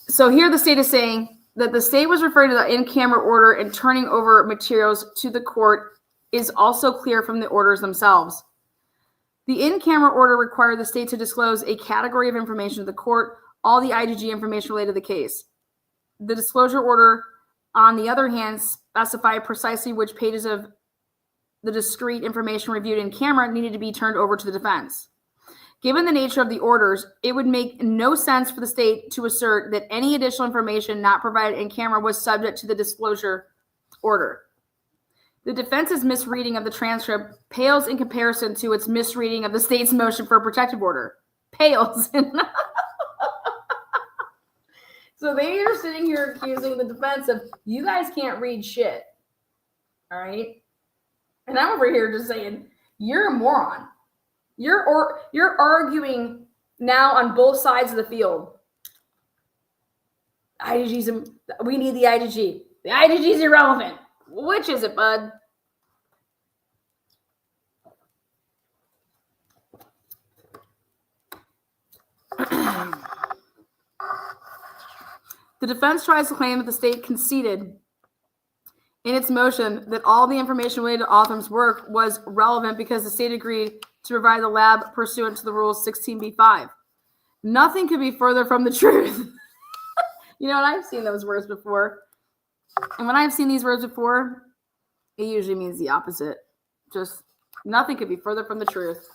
So here the state is saying that the state was referring to the in-camera order and turning over materials to the court is also clear from the orders themselves. The in-camera order required the state to disclose a category of information to the court, all the IGG information related to the case. The disclosure order, on the other hand, specified precisely which pages of the discrete information reviewed in camera needed to be turned over to the defense. Given the nature of the orders, it would make no sense for the state to assert that any additional information not provided in camera was subject to the disclosure order. The defense's misreading of the transcript pales in comparison to its misreading of the state's motion for a protective order. Pales. So they are sitting here accusing the defense of, you guys can't read shit. All right? And I'm over here just saying, you're a moron. You're arguing now on both sides of the field. We need the IDG. The IDG is irrelevant. Which is it, bud? The defense tries to claim that the state conceded in its motion that all the information related to Othram's work was relevant because the state agreed to provide the lab pursuant to the rules 16b-5. Nothing could be further from the truth. You know, and I've seen those words before. And when I've seen these words before, it usually means the opposite. Just nothing could be further from the truth.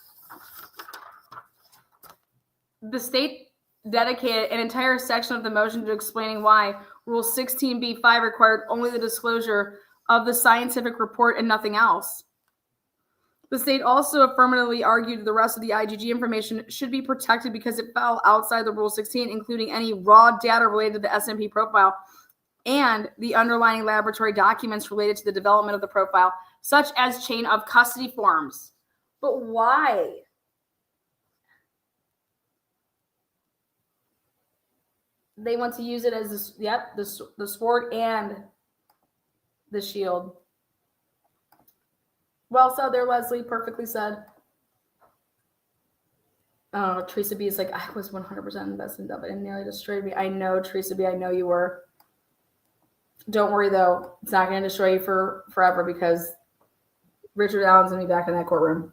The state dedicated an entire section of the motion to explaining why Rule 16b-5 required only the disclosure of the scientific report and nothing else. The state also affirmatively argued the rest of the IgG information should be protected because it fell outside the Rule 16, including any raw data related to the SMP profile and the underlying laboratory documents related to the development of the profile, such as chain of custody forms. But why? They want to use it as the sword and the shield. Well said there, Leslie. Perfectly said. Teresa B is like, I was 100% invested in it and nearly destroyed me. I know, Teresa B. I know you were. Don't worry, though. It's not going to destroy you for forever because Richard Allen's going to be back in that courtroom.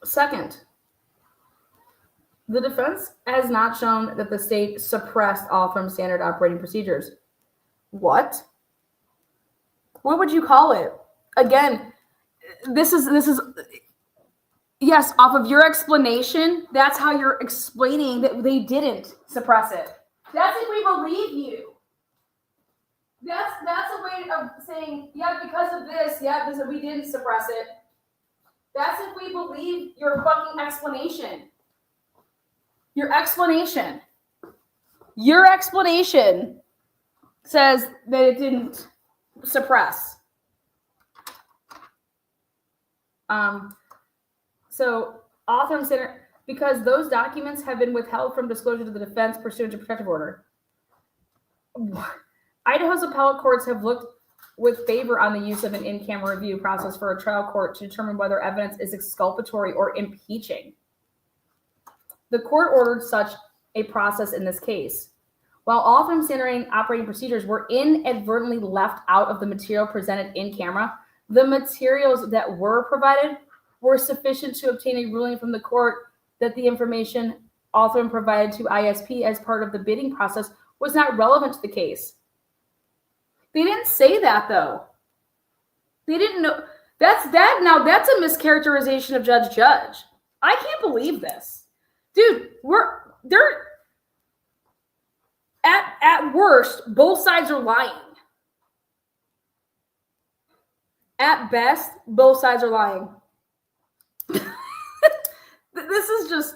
Second, the defense has not shown that the state suppressed Othram's standard operating procedures. What? What would you call it? Again, this is yes, off of your explanation, that's how you're explaining that they didn't suppress it. That's if we believe you. That's a way of saying, yeah, because of this, we didn't suppress it. That's if we believe your fucking explanation. Your explanation says that it didn't suppress. So Othram Center, because those documents have been withheld from disclosure to the defense pursuant to protective order. Idaho's appellate courts have looked with favor on the use of an in-camera review process for a trial court to determine whether evidence is exculpatory or impeaching. The court ordered such a process in this case. While Othram's standard operating procedures were inadvertently left out of the material presented in camera, the materials that were provided were sufficient to obtain a ruling from the court that the information Othram provided to ISP as part of the bidding process was not relevant to the case. They didn't say that, though. They didn't know. That's a mischaracterization of Judge. I can't believe this. Dude, they're at worst, both sides are lying. At best, both sides are lying. This is just,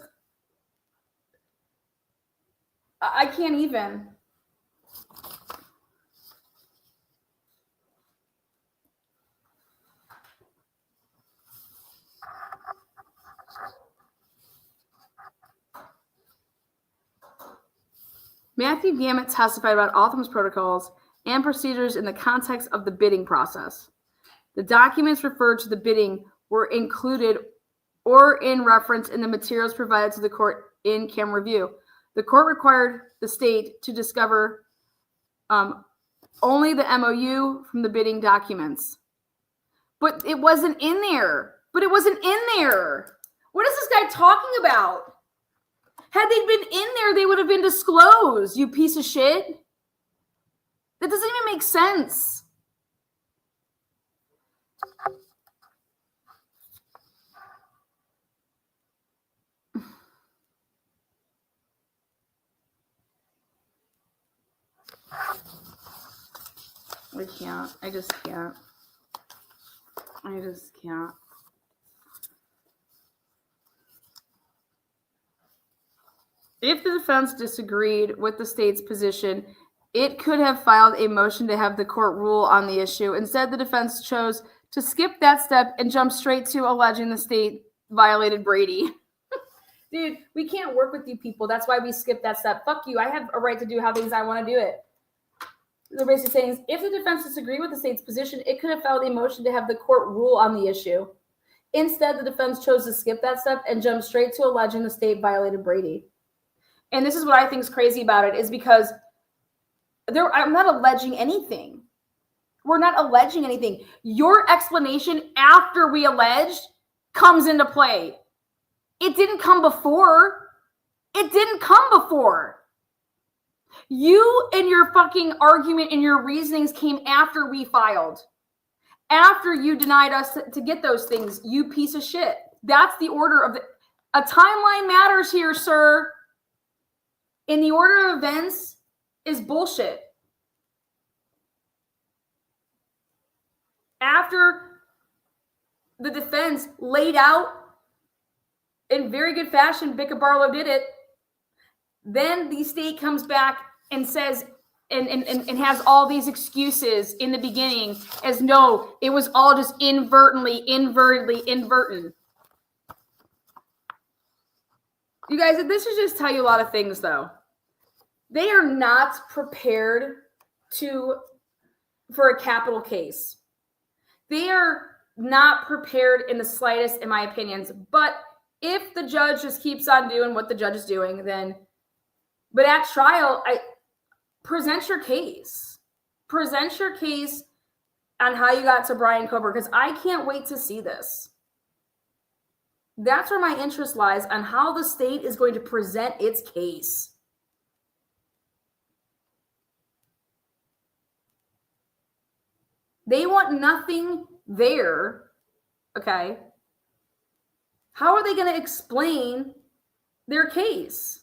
I can't even. Matthew Gamet testified about Othram's protocols and procedures in the context of the bidding process. The documents referred to the bidding were included or in reference in the materials provided to the court in camera review. The court required the state to discover only the MOU from the bidding documents. But it wasn't in there. What is this guy talking about? Had they been in there, they would have been disclosed, you piece of shit. That doesn't even make sense. I can't. I just can't. I just can't. If the defense disagreed with the state's position, it could have filed a motion to have the court rule on the issue. Instead, the defense chose to skip that step and jump straight to alleging the state violated Brady. Dude, we can't work with you people. That's why we skipped that step. Fuck you. I have a right to do how things I want to do it. They're basically saying, if the defense disagreed with the state's position, it could have filed a motion to have the court rule on the issue. Instead, the defense chose to skip that step and jump straight to alleging the state violated Brady. And this is what I think is crazy about it, is because I'm not alleging anything. We're not alleging anything. Your explanation after we alleged comes into play. It didn't come before. It didn't come before. You and your fucking argument and your reasonings came after we filed. After you denied us to get those things, you piece of shit. That's the order of a timeline matters here, sir. In the order of events is bullshit. After the defense laid out in very good fashion, Bicca Barlow did it, then the state comes back and says, and has all these excuses in the beginning as no, it was all just inadvertently. You guys, this should just tell you a lot of things, though. They are not prepared for a capital case. They are not prepared in the slightest, in my opinions. But if the judge just keeps on doing what the judge is doing, then, but at trial, present your case. Present your case on how you got to Brian Kober, because I can't wait to see this. That's where my interest lies, on how the state is going to present its case. They want nothing there, okay? How are they going to explain their case?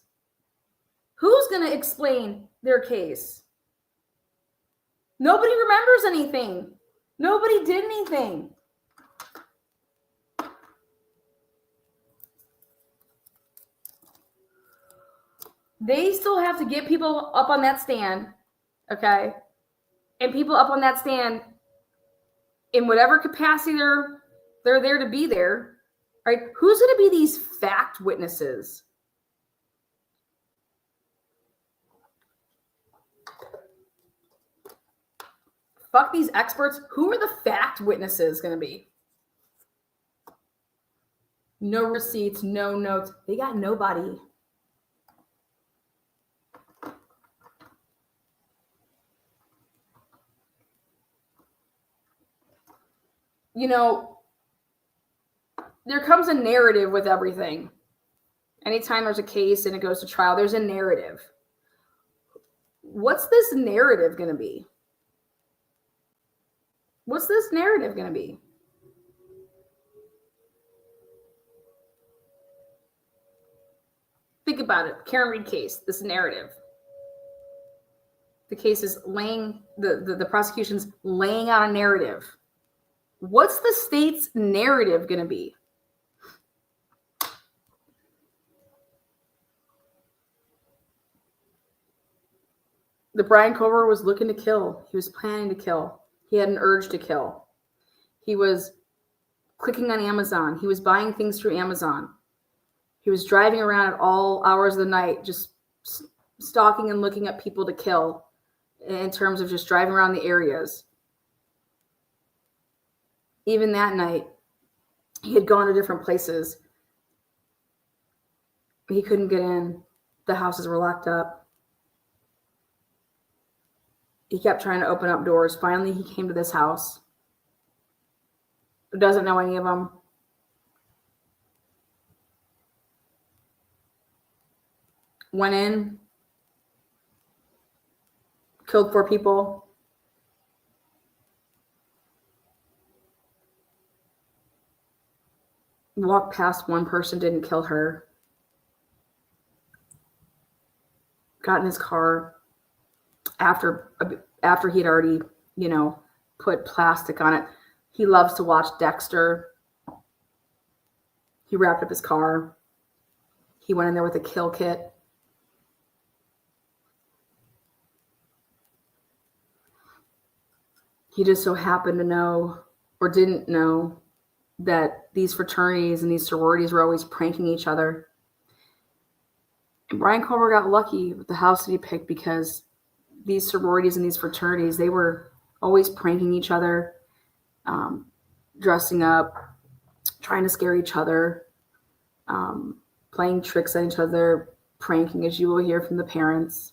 Who's going to explain their case? Nobody remembers anything. Nobody did anything. They still have to get people up on that stand, okay? And people up on that stand in whatever capacity they're there to be there, right? Who's going to be these fact witnesses? Fuck these experts. Who are the fact witnesses going to be? No receipts, no notes. They got nobody. You know, there comes a narrative with everything. Anytime there's a case and it goes to trial, there's a narrative. What's this narrative going to be? What's this narrative going to be? Think about it. Karen Reed case, this narrative. The case is laying, the prosecution's laying out a narrative. What's the state's narrative going to be? The Brian Kober was looking to kill. He was planning to kill. He had an urge to kill. He was clicking on Amazon. He was buying things through Amazon. He was driving around at all hours of the night, just stalking and looking at people to kill in terms of just driving around the areas. Even that night, he had gone to different places. He couldn't get in. The houses were locked up. He kept trying to open up doors. Finally, he came to this house. Doesn't know any of them. Went in. Killed 4 people. Walked past one person, didn't kill her. Got in his car after he'd already put plastic on it. He loves to watch Dexter. He wrapped up his car. He went in there with a kill kit. He just so happened to know, or didn't know, that these fraternities and these sororities were always pranking each other. And Brian Culver got lucky with the house that he picked because these sororities and these fraternities, they were always pranking each other, dressing up, trying to scare each other, playing tricks on each other, pranking, as you will hear from the parents,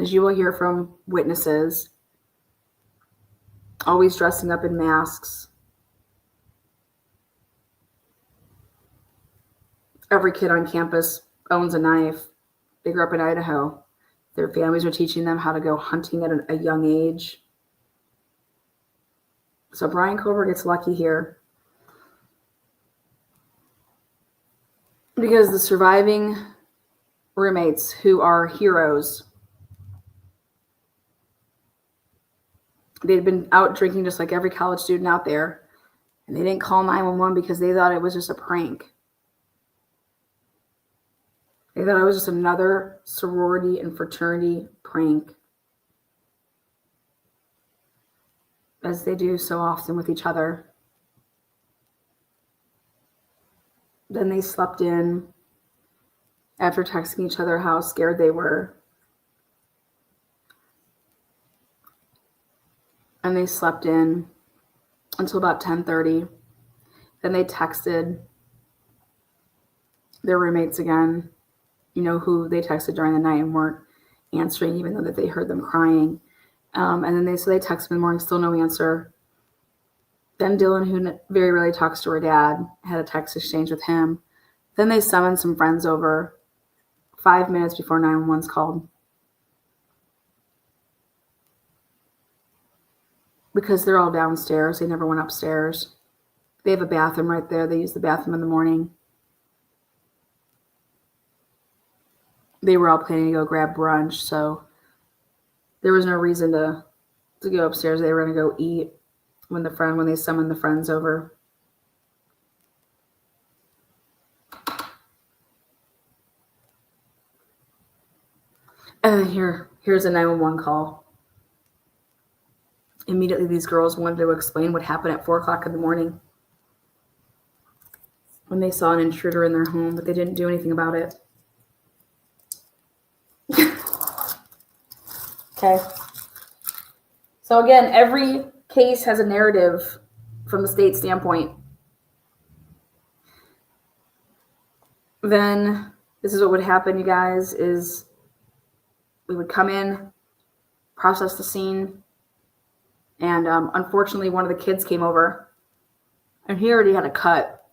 as you will hear from witnesses, always dressing up in masks. Every kid on campus owns a knife. They grew up in Idaho. Their families are teaching them how to go hunting at a young age. So Brian Culver gets lucky here because the surviving roommates, who are heroes, they'd been out drinking just like every college student out there, and they didn't call 911 because they thought it was just a prank. They thought it was just another sorority and fraternity prank, as they do so often with each other. Then they slept in after texting each other how scared they were. And they slept in until about 10:30. Then they texted their roommates again, who they texted during the night and weren't answering, even though that they heard them crying. And then they texted in the morning, still no answer. Then Dylan, who very rarely talks to her dad, had a text exchange with him. Then they summoned some friends over 5 minutes before 911's called. Because they're all downstairs. They never went upstairs. They have a bathroom right there. They use the bathroom in the morning. They were all planning to go grab brunch, so there was no reason to go upstairs. They were going to go eat when they summoned the friends over. And then here's a 911 call. Immediately, these girls wanted to explain what happened at 4 o'clock in the morning when they saw an intruder in their home, but they didn't do anything about it. Okay. So again, every case has a narrative from the state standpoint. Then this is what would happen, you guys, is we would come in, process the scene, and unfortunately one of the kids came over and he already had a cut.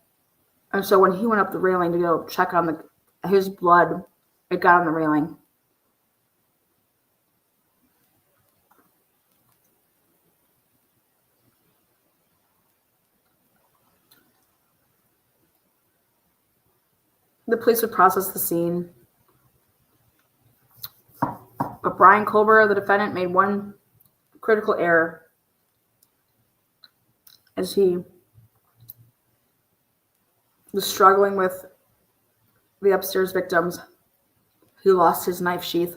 And so when he went up the railing to go check on his blood, it got on the railing. The police would process the scene. But Brian Culver, the defendant, made one critical error as he was struggling with the upstairs victims. He lost his knife sheath,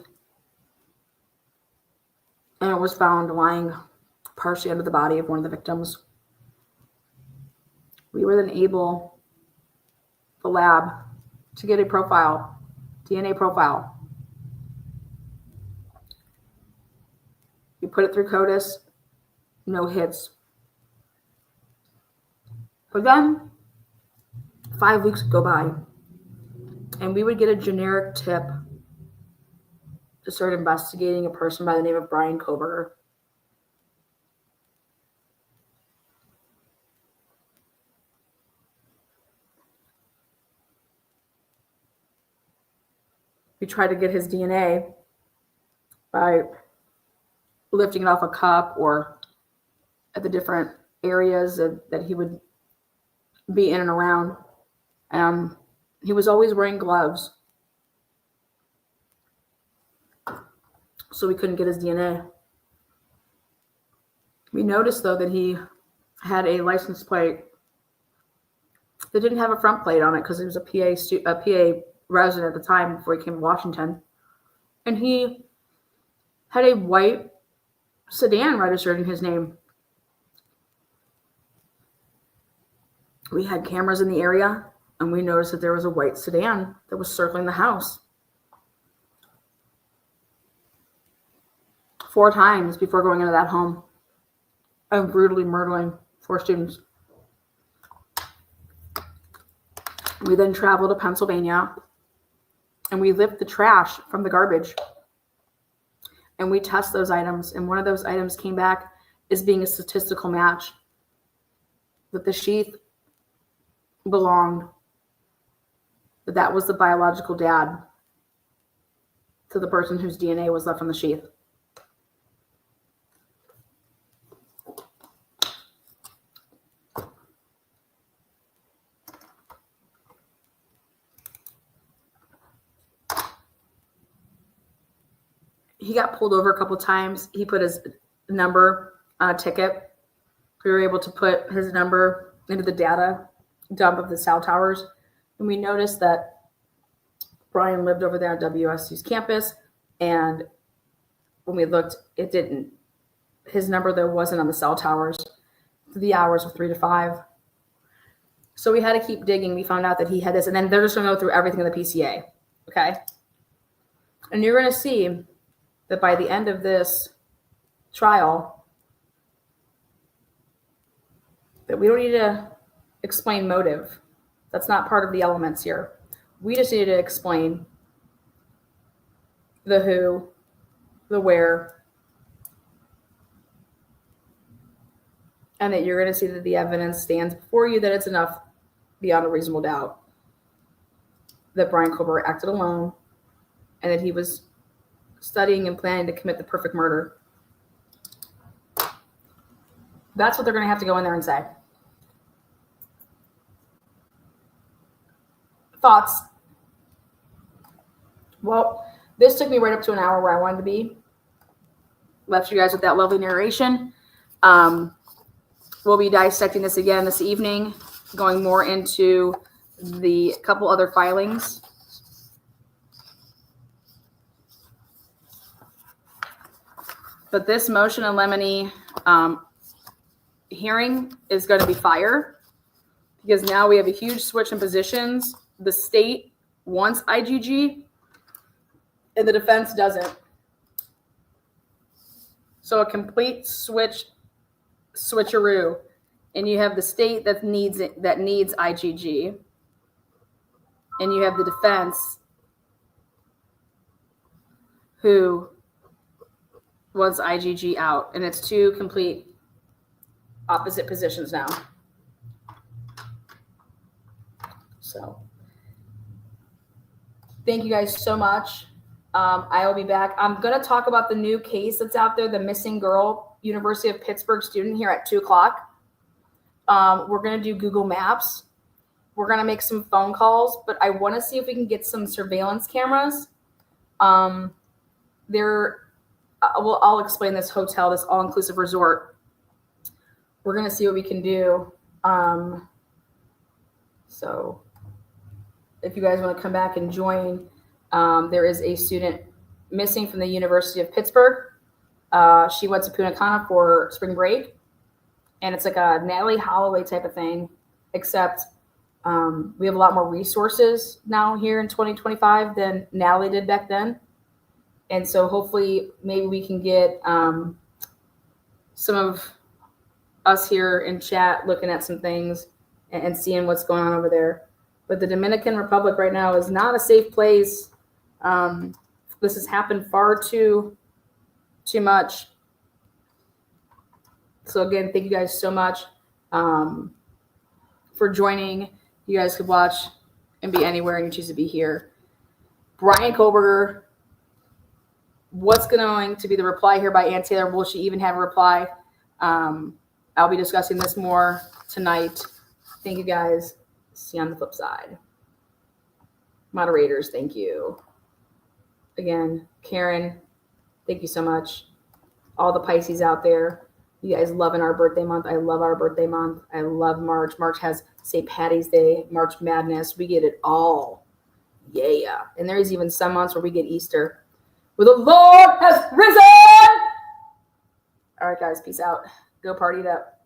and it was found lying partially under the body of one of the victims. We were then able, the lab, to get a profile, DNA profile. We put it through CODIS, no hits. But then 5 weeks would go by, and we would get a generic tip to start investigating a person by the name of Brian Culver. We tried to get his DNA by lifting it off a cup or at the different areas that he would be in and around. He was always wearing gloves, so we couldn't get his DNA. We noticed, though, that he had a license plate that didn't have a front plate on it because he was a PA resident at the time before he came to Washington. And he had a white sedan registered in his name. We had cameras in the area, and we noticed that there was a white sedan that was circling the house 4 times before going into that home and brutally murdering 4 students. We then traveled to Pennsylvania, and we lift the trash from the garbage, and we test those items, and one of those items came back as being a statistical match, that the sheath belonged, that was the biological dad to the person whose DNA was left on the sheath. He got pulled over a couple times. He put his number on a ticket. We were able to put his number into the data dump of the cell towers, and we noticed that Brian lived over there on WSU's campus, and when we looked, it didn't. His number, though, wasn't on the cell towers. The hours were 3 to 5. So we had to keep digging. We found out that he had this, and then they're just going to go through everything in the PCA, okay? And you're going to see that by the end of this trial, that we don't need to explain motive. That's not part of the elements here. We just need to explain the who, the where, and that you're going to see that the evidence stands before you, that it's enough beyond a reasonable doubt that Brian Colbert acted alone and that he was studying and planning to commit the perfect murder. That's what they're going to have to go in there and say. Thoughts? Well, this took me right up to an hour where I wanted to be. Left you guys with that lovely narration. We'll be dissecting this again this evening, going more into the couple other filings. But this motion in limine hearing is going to be fire, because now we have a huge switch in positions. The state wants IGG, and the defense doesn't. So a complete switcheroo, and you have the state that needs IGG, and you have the defense who wants IGG out, and it's 2 complete opposite positions now. So thank you guys so much. I will be back. I'm going to talk about the new case that's out there, the missing girl, University of Pittsburgh student, here at 2 o'clock. We're going to do Google Maps. We're going to make some phone calls, but I want to see if we can get some surveillance cameras. I'll explain this hotel, this all-inclusive resort. We're going to see what we can do. So if you guys want to come back and join, there is a student missing from the University of Pittsburgh. She went to Punta Cana for spring break, and it's like a Natalie Holloway type of thing, except we have a lot more resources now here in 2025 than Natalie did back then. And so hopefully maybe we can get some of us here in chat looking at some things and seeing what's going on over there. But the Dominican Republic right now is not a safe place. This has happened far too much. So again, thank you guys so much for joining. You guys could watch and be anywhere and you choose to be here. Brian Koberger, what's going to be the reply here by Ann Taylor? Will she even have a reply? I'll be discussing this more tonight. Thank you guys. See you on the flip side. Moderators, thank you. Again, Karen, thank you so much. All the Pisces out there. You guys loving our birthday month. I love our birthday month. I love March. March has St. Patty's Day, March Madness. We get it all. Yeah. And there's even some months where we get Easter. Where the Lord has risen. All right, guys. Peace out. Go party it up.